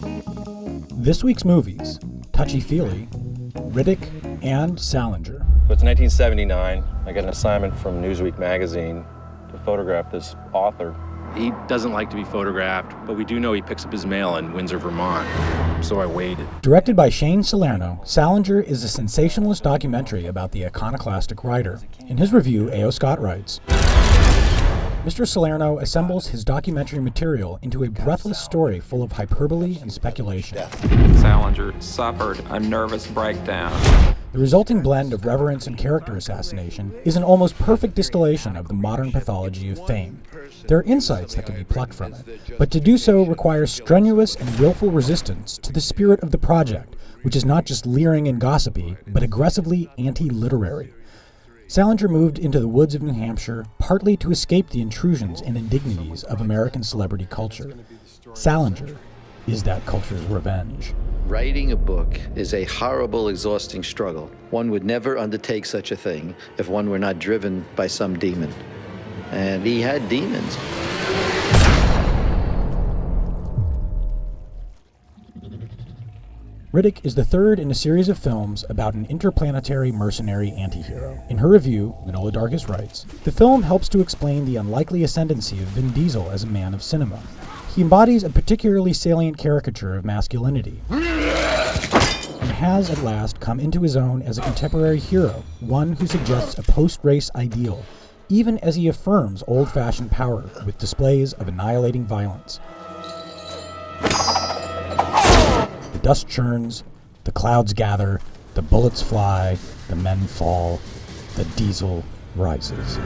This week's movies: Touchy Feely, Riddick, and Salinger. So it's 1979. I got an assignment from Newsweek magazine to photograph this author. He doesn't like to be photographed, but we do know he picks up his mail in Windsor, Vermont. So I waited. Directed by Shane Salerno, Salinger is a sensationalist documentary about the iconoclastic writer. In his review, A.O. Scott writes, Mr. Salerno assembles his documentary material into a breathless story full of hyperbole and speculation. Salinger suffered a nervous breakdown. The resulting blend of reverence and character assassination is an almost perfect distillation of the modern pathology of fame. There are insights that can be plucked from it, but to do so requires strenuous and willful resistance to the spirit of the project, which is not just leering and gossipy, but aggressively anti-literary. Salinger moved into the woods of New Hampshire partly to escape the intrusions and indignities of American celebrity culture. Salinger is that culture's revenge. Writing a book is a horrible, exhausting struggle. One would never undertake such a thing if one were not driven by some demon. And he had demons. Riddick is the third in a series of films about an interplanetary mercenary antihero. In her review, Manola Dargis writes, the film helps to explain the unlikely ascendancy of Vin Diesel as a man of cinema. He embodies a particularly salient caricature of masculinity, and has at last come into his own as a contemporary hero, one who suggests a post-race ideal, even as he affirms old-fashioned power with displays of annihilating violence. The dust churns, the clouds gather, the bullets fly, the men fall, the diesel rises.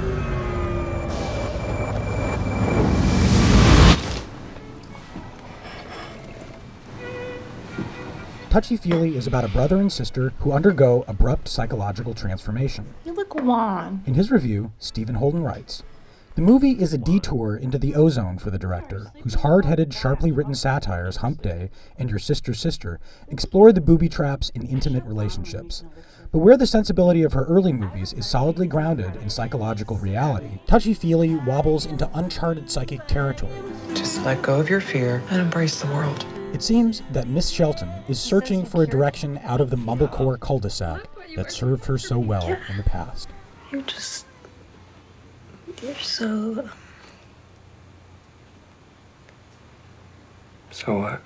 Touchy Feely is about a brother and sister who undergo abrupt psychological transformation. You look wan. In his review, Stephen Holden writes, the movie is a detour into the ozone for the director, whose hard-headed, sharply written satires Hump Day and Your Sister's Sister explore the booby traps in intimate relationships. But where the sensibility of her early movies is solidly grounded in psychological reality, Touchy Feely wobbles into uncharted psychic territory. Just let go of your fear and embrace the world. It seems that Miss Shelton is searching for a direction out of the mumblecore cul-de-sac that served her so well in the past. You're so... So what?